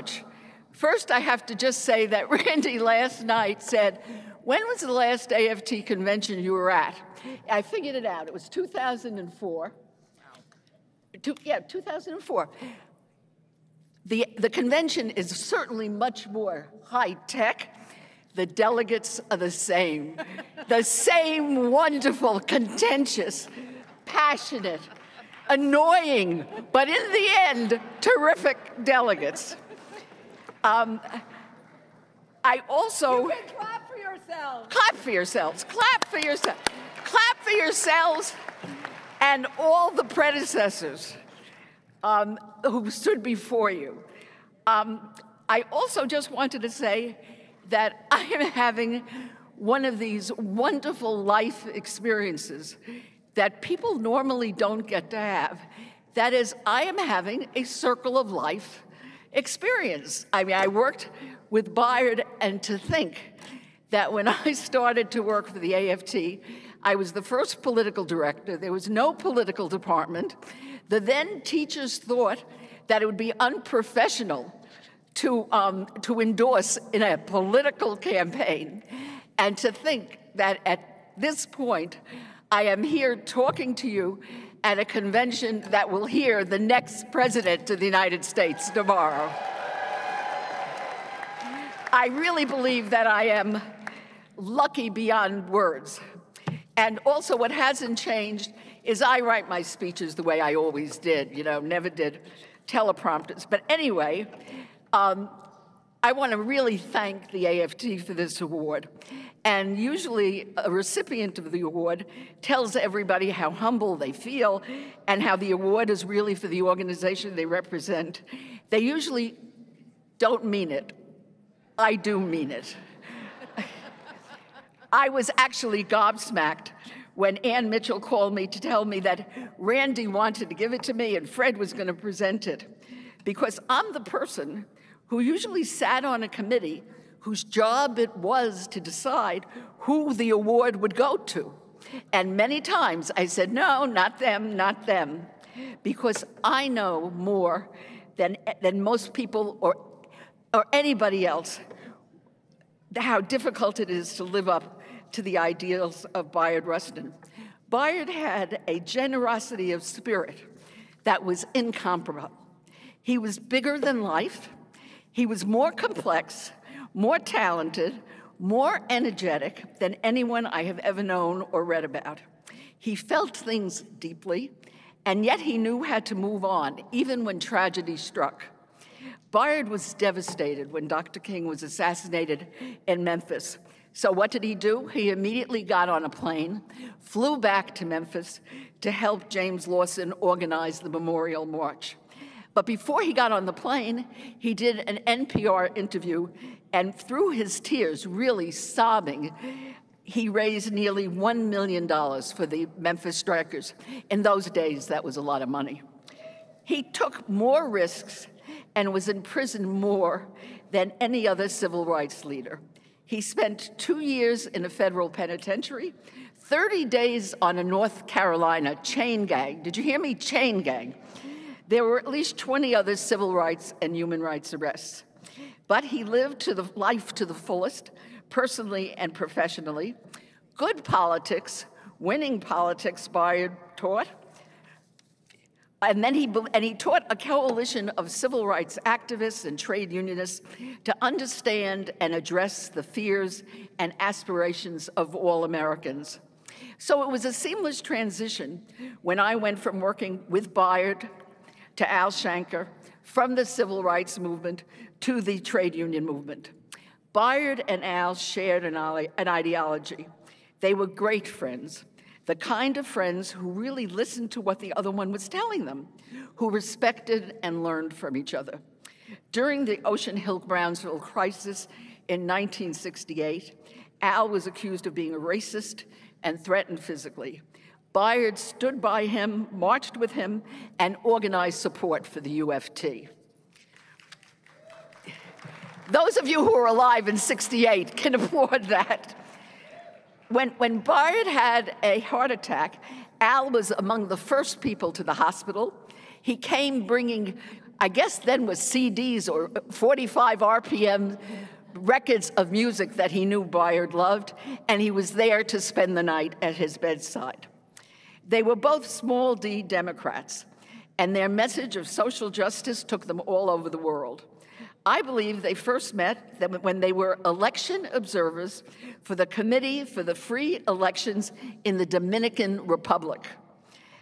much. First, I have to just say that Randy last night said, when was the last AFT convention you were at? I figured it out. It was 2004. 2004. The convention is certainly much more high-tech. The delegates are the same wonderful, contentious, passionate, annoying, but in the end, terrific delegates. I also... You can clap for yourselves. Clap for yourselves. Clap for yourselves. Clap for yourselves and all the predecessors who stood before you. I also just wanted to say that I am having one of these wonderful life experiences that people normally don't get to have. That is, I am having a circle of life experience. I mean, I worked with Bayard, and to think that when I started to work for the AFT, I was the first political director. There was no political department. The then teachers thought that it would be unprofessional to endorse in a political campaign. And to think that at this point, I am here talking to you at a convention that will hear the next president of the United States tomorrow. I really believe that I am lucky beyond words. And also what hasn't changed is I write my speeches the way I always did, never did teleprompters. But anyway, I want to really thank the AFT for this award. And usually a recipient of the award tells everybody how humble they feel and how the award is really for the organization they represent. They usually don't mean it. I do mean it. I was actually gobsmacked when Ann Mitchell called me to tell me that Randy wanted to give it to me and Fred was going to present it, because I'm the person who usually sat on a committee whose job it was to decide who the award would go to. And many times I said, no, not them, because I know more than most people or anybody else how difficult it is to live up to the ideals of Bayard Rustin. Bayard had a generosity of spirit that was incomparable. He was bigger than life. He was more complex, more talented, more energetic than anyone I have ever known or read about. He felt things deeply, and yet he knew how to move on, even when tragedy struck. Bayard was devastated when Dr. King was assassinated in Memphis. So what did he do? He immediately got on a plane, flew back to Memphis to help James Lawson organize the Memorial March. But before he got on the plane, he did an NPR interview, and through his tears, really sobbing, he raised nearly $1 million for the Memphis strikers. In those days, that was a lot of money. He took more risks and was in prison more than any other civil rights leader. He spent 2 years in a federal penitentiary, 30 days on a North Carolina chain gang. Did you hear me? Chain gang. There were at least 20 other civil rights and human rights arrests. But he lived life to the fullest, personally and professionally. Good politics, winning politics, Bayard taught. And then he taught a coalition of civil rights activists and trade unionists to understand and address the fears and aspirations of all Americans. So it was a seamless transition when I went from working with Bayard to Al Shanker, from the civil rights movement to the trade union movement. Bayard and Al shared an ideology. They were great friends, the kind of friends who really listened to what the other one was telling them, who respected and learned from each other. During the Ocean Hill-Brownsville crisis in 1968, Al was accused of being a racist and threatened physically. Bayard stood by him, marched with him, and organized support for the UFT. Those of you who were alive in '68 can applaud that. When Bayard had a heart attack, Al was among the first people to the hospital. He came bringing I guess then was CDs or 45 RPM records of music that he knew Bayard loved, and he was there to spend the night at his bedside. They were both small d Democrats, and their message of social justice took them all over the world. I believe they first met when they were election observers for the Committee for the Free Elections in the Dominican Republic.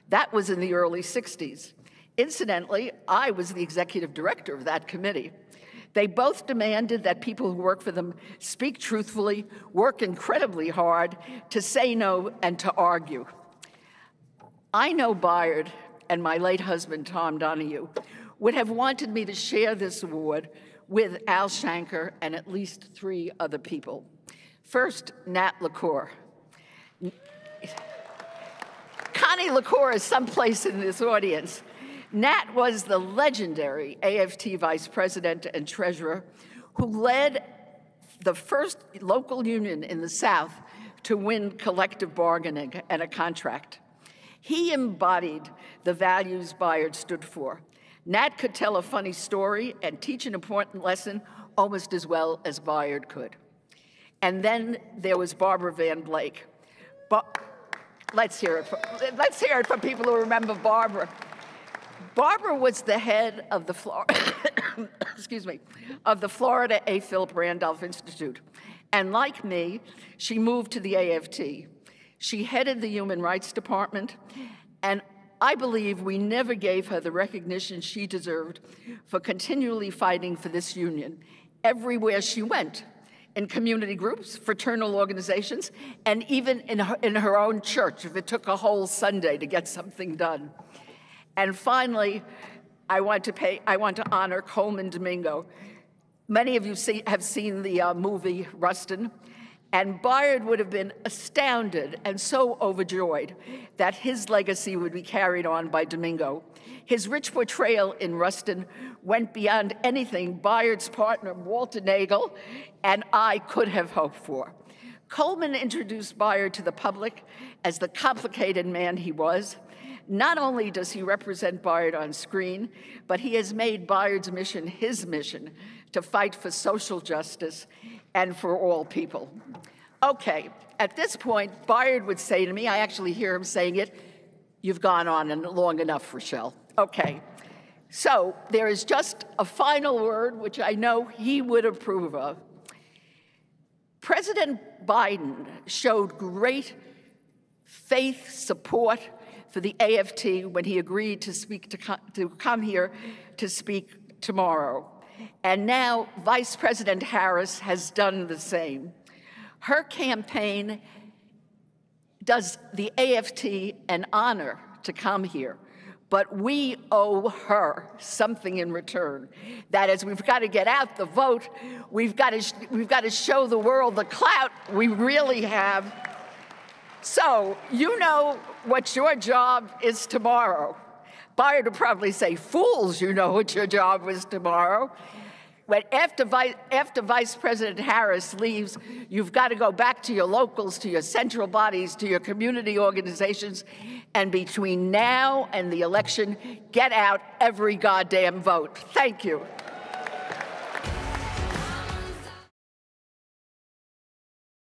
That was in the early 60s. Incidentally, I was the executive director of that committee. They both demanded that people who work for them speak truthfully, work incredibly hard, to say no and to argue. I know Bayard and my late husband, Tom Donahue, would have wanted me to share this award with Al Shanker and at least 3 other people. First, Nat LaCour. Connie LaCour is someplace in this audience. Nat was the legendary AFT vice president and treasurer who led the first local union in the South to win collective bargaining and a contract. He embodied the values Bayard stood for. Nat could tell a funny story and teach an important lesson almost as well as Bayard could. And then there was Barbara Van Blake. Let's hear it for people who remember Barbara. Barbara was the head of the Florida A. Philip Randolph Institute. And like me, she moved to the AFT. She headed the Human Rights Department, and I believe we never gave her the recognition she deserved for continually fighting for this union everywhere she went, in community groups, fraternal organizations, and even in her own church, if it took a whole Sunday to get something done. And finally, I want to honor Coleman Domingo. Many of you have seen the movie Rustin, and Bayard would have been astounded and so overjoyed that his legacy would be carried on by Domingo. His rich portrayal in Rustin went beyond anything Bayard's partner, Walter Nagel, and I could have hoped for. Coleman introduced Bayard to the public as the complicated man he was. Not only does he represent Bayard on screen, but he has made Bayard's mission his mission to fight for social justice and for all people. Okay, at this point, Bayard would say to me, I actually hear him saying it, "You've gone on long enough, Rachelle." Okay, so there is just a final word, which I know he would approve of. President Biden showed great faith, support for the AFT when he agreed to come here to speak tomorrow. And now Vice President Harris has done the same. Her campaign does the AFT an honor to come here, but we owe her something in return. That is, we've got to get out the vote. We've got to show the world the clout we really have. So you know what your job is tomorrow. Bayard would probably say, "Fools, you know what your job was tomorrow." But after Vice President Harris leaves, you've got to go back to your locals, to your central bodies, to your community organizations, and between now and the election, get out every goddamn vote. Thank you.